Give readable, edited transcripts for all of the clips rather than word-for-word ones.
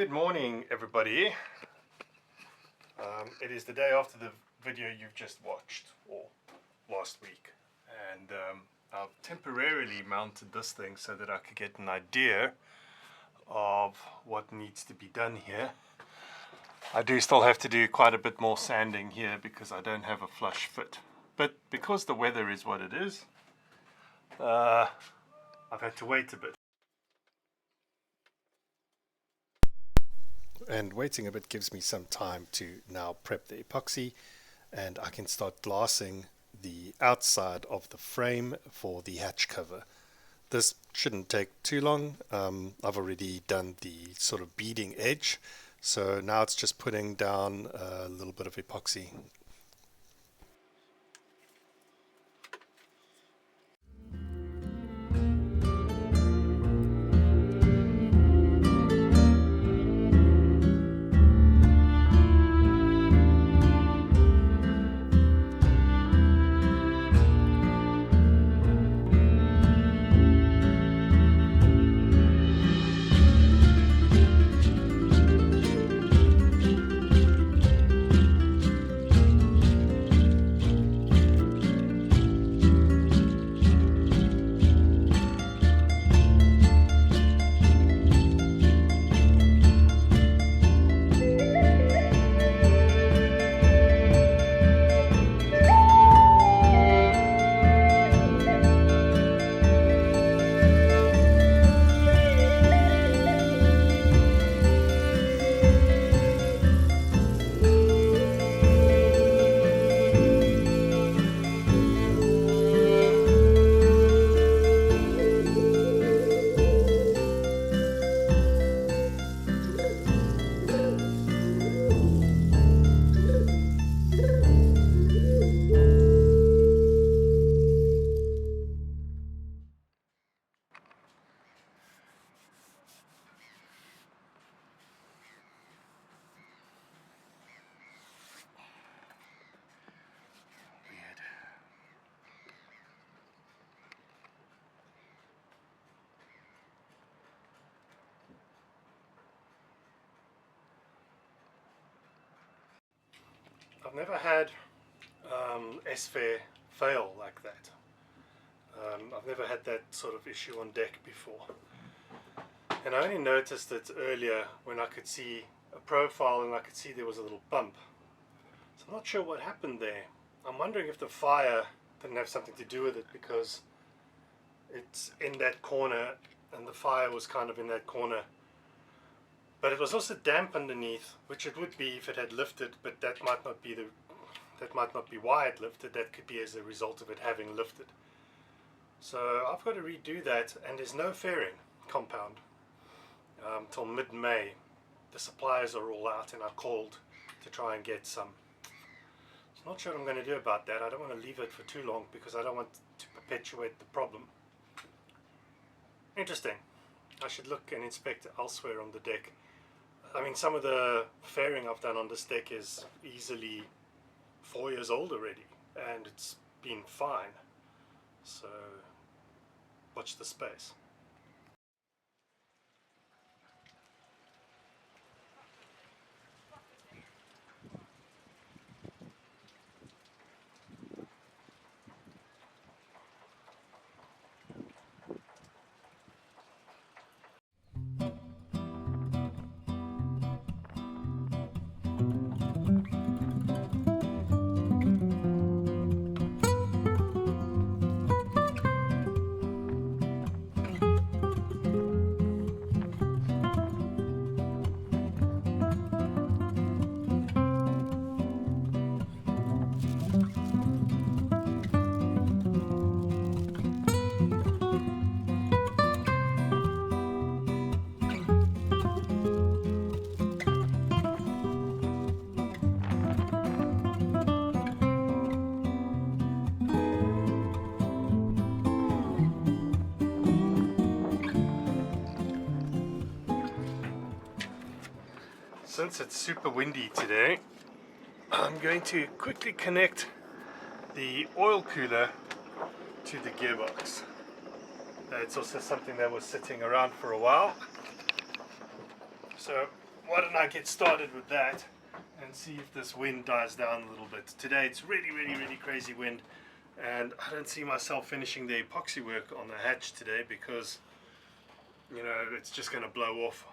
Good morning, everybody. It is the day after the video you've just watched, or last week, and I've temporarily mounted this thing so that I could get an idea of what needs to be done here. I do still have to do quite a bit more sanding here because I don't have a flush fit, but because the weather is what it is, I've had to wait a bit. And waiting a bit gives me some time to now prep the epoxy, and I can start glassing the outside of the frame for the hatch cover. This shouldn't take too long. I've already done the sort of beading edge, so now it's just putting down a little bit of epoxy. I've never had S02E13 fail like that. I've never had that sort of issue on deck before. And I only noticed it earlier when I could see a profile and I could see there was a little bump. So I'm not sure what happened there. I'm wondering if the fire didn't have something to do with it, because it's in that corner and the fire was kind of in that corner. But it was also damp underneath, which it would be if it had lifted, but that might not be why it lifted. That could be as a result of it having lifted. So I've got to redo that, and there's no fairing compound till mid-May. The suppliers are all out, and I called to try and get some. I'm not sure what I'm going to do about that. I don't want to leave it for too long because I don't want to perpetuate the problem. Interesting. I should look and inspect elsewhere on the deck. I mean, some of the fairing I've done on this deck is easily 4 years old already, and it's been fine. So, watch the space. Since it's super windy today, I'm going to quickly connect the oil cooler to the gearbox. It's also something that was sitting around for a while. So why don't I get started with that and see if this wind dies down a little bit. Today it's really crazy wind, and I don't see myself finishing the epoxy work on the hatch today because, you know, it's just going to blow off.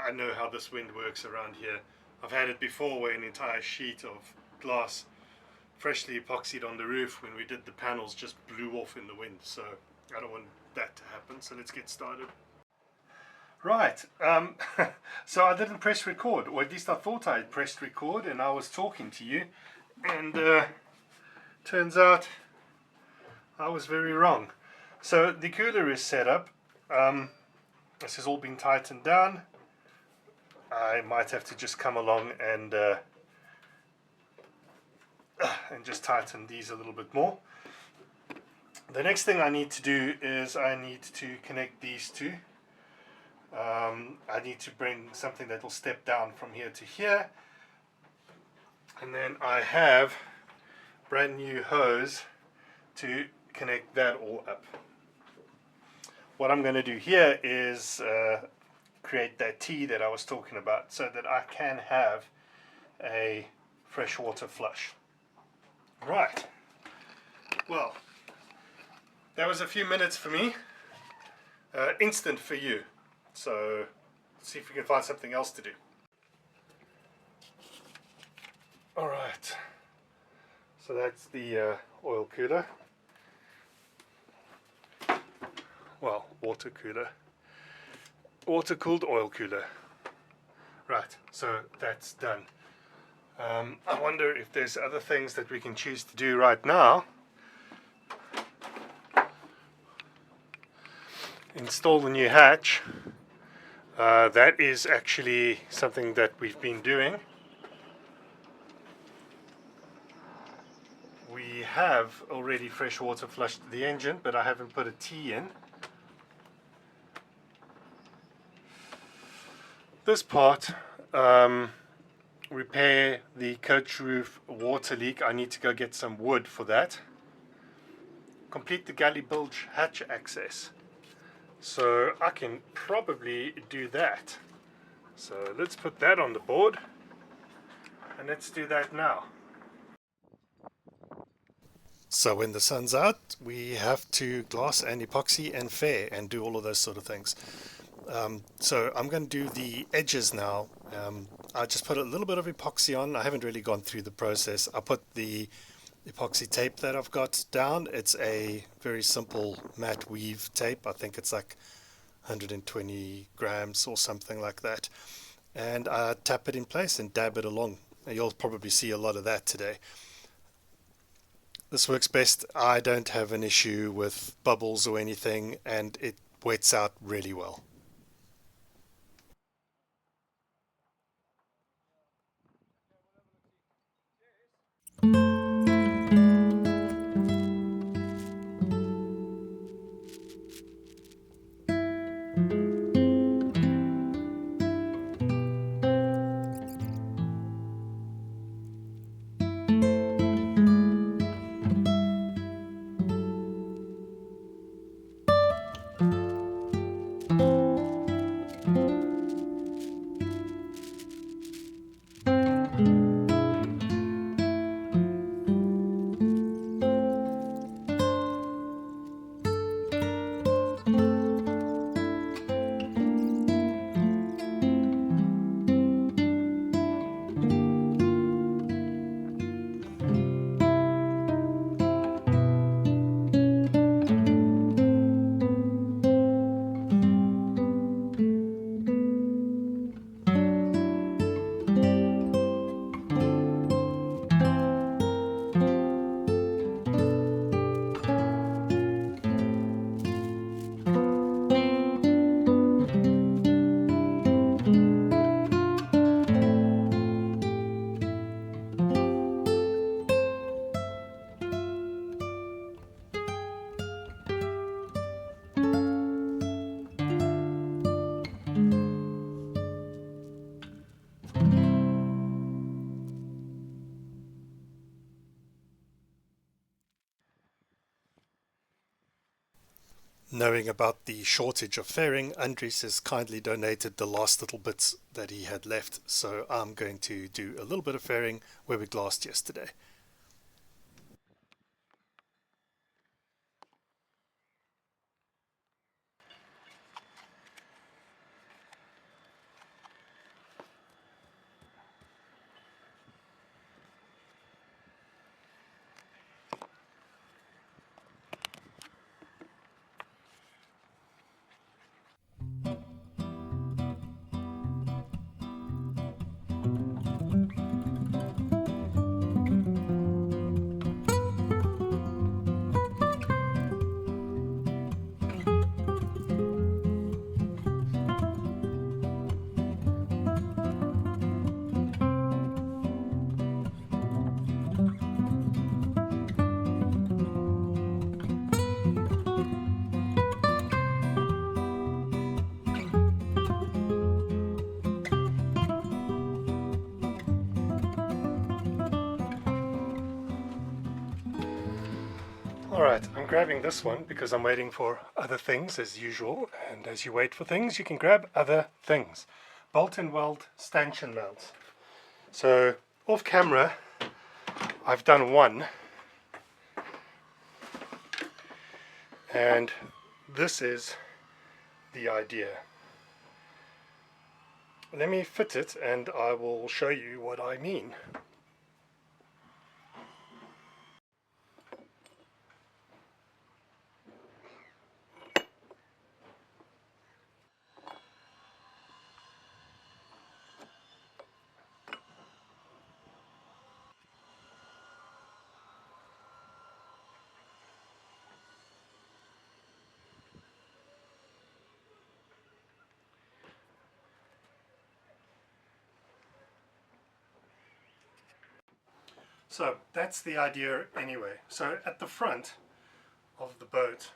I know how this wind works around here. I've had it before where an entire sheet of glass freshly epoxied on the roof when we did the panels just blew off in the wind, so I don't want that to happen. So let's get started. Right, so I didn't press record, or at least I thought I had pressed record and I was talking to you, and turns out I was very wrong. So the cooler is set up. This has all been tightened down. I might have to just come along and just tighten these a little bit more. The next thing I need to do is I need to connect these two. I need to bring something that will step down from here to here, and then I have brand new hose to connect that all up. What I'm going to do here is create that T that I was talking about so that I can have a freshwater flush. Right, well, that was a few minutes for me, instant for you. So let's see if we can find something else to do. Alright, so that's the oil cooler. Well, water cooler. Water cooled oil cooler. Right, so that's done. I wonder if there's other things that we can choose to do right now. Install the new hatch. That is actually something that we've been doing. We have already freshwater flushed the engine, but I haven't put a T in. This part, repair the coach roof water leak. I need to go get some wood for that. Complete the galley bilge hatch access. So I can probably do that. So let's put that on the board and let's do that now. So when the sun's out, we have to glass and epoxy and fair and do all of those sort of things. So I'm going to do the edges now. I just put a little bit of epoxy on. I haven't really gone through the process. I put the epoxy tape that I've got down. It's a very simple matte weave tape. I think it's like 120 grams or something like that. And I tap it in place and dab it along. You'll probably see a lot of that today. This works best. I don't have an issue with bubbles or anything, and it wets out really well. knowing about the shortage of fairing, Andries has kindly donated the last little bits that he had left, so I'm going to do a little bit of fairing where we glassed yesterday. Alright, I'm grabbing this one because I'm waiting for other things as usual, and as you wait for things you can grab other things. Bolt and weld stanchion mounts. So off camera I've done one, and this is the idea. Let me fit it and I will show you what I mean. So that's the idea anyway. So at the front of the boat,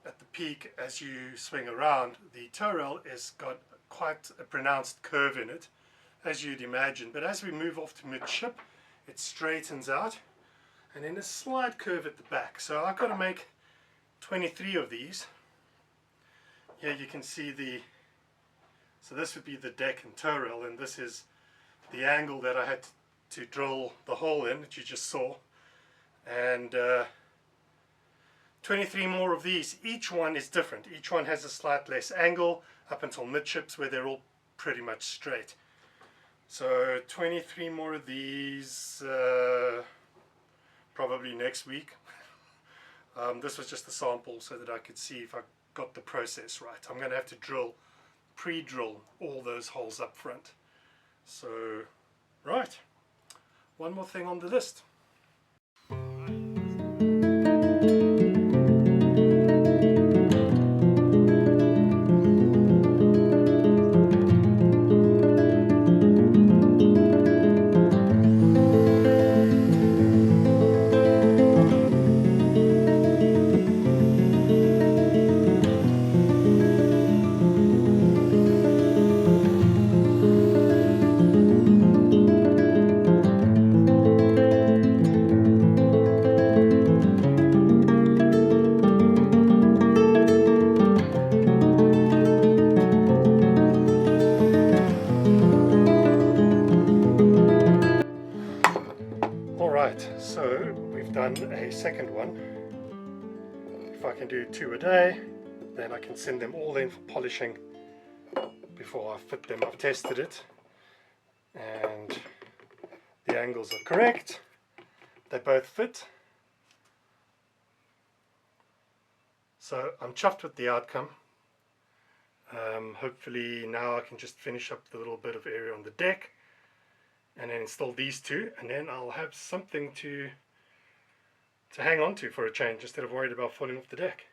at the peak as you swing around, the tow rail has got quite a pronounced curve in it, as you'd imagine. But as we move off to midship, it straightens out, and then a slight curve at the back. So I've got to make 23 of these. Here you can see so this would be the deck and tow rail, and this is the angle that I had to drill the hole in that you just saw, and 23 more of these. Each one is different. Each one has a slight less angle up until midships where they're all pretty much straight. So 23 more of these probably next week. This was just a sample so that I could see if I got the process right. I'm going to have to pre-drill all those holes up front. So, right, one more thing on the list. So we've done a second one. If I can do 2 a day, then I can send them all in for polishing before I fit them. I've tested it and the angles are correct. They both fit. So I'm chuffed with the outcome. Hopefully now I can just finish up the little bit of area on the deck and then install these two, and then I'll have something to hang on to for a change instead of worried about falling off the deck.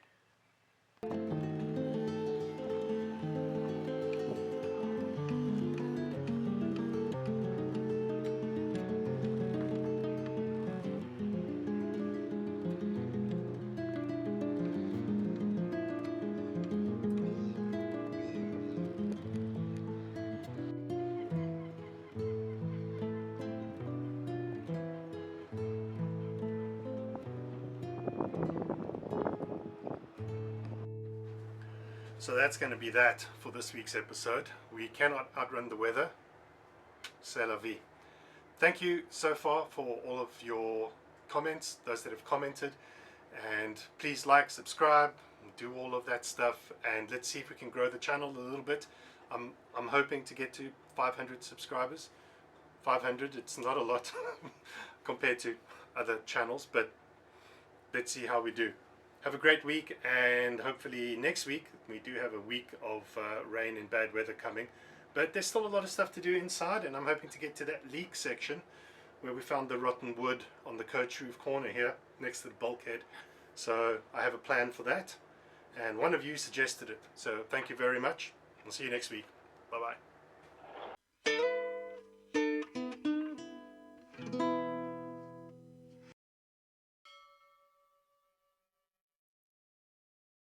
So that's going to be that for this week's episode. We cannot outrun the weather. C'est la vie. Thank you so far for all of your comments, those that have commented, and please like, subscribe, do all of that stuff, and let's see if we can grow the channel a little bit. I'm hoping to get to 500 subscribers. 500, it's not a lot compared to other channels, but let's see how we do. Have a great week, and hopefully next week, we do have a week of rain and bad weather coming, but there's still a lot of stuff to do inside, and I'm hoping to get to that leak section where we found the rotten wood on the coach roof corner here next to the bulkhead. So I have a plan for that, and one of you suggested it, so thank you very much. I'll see you next week. Bye bye.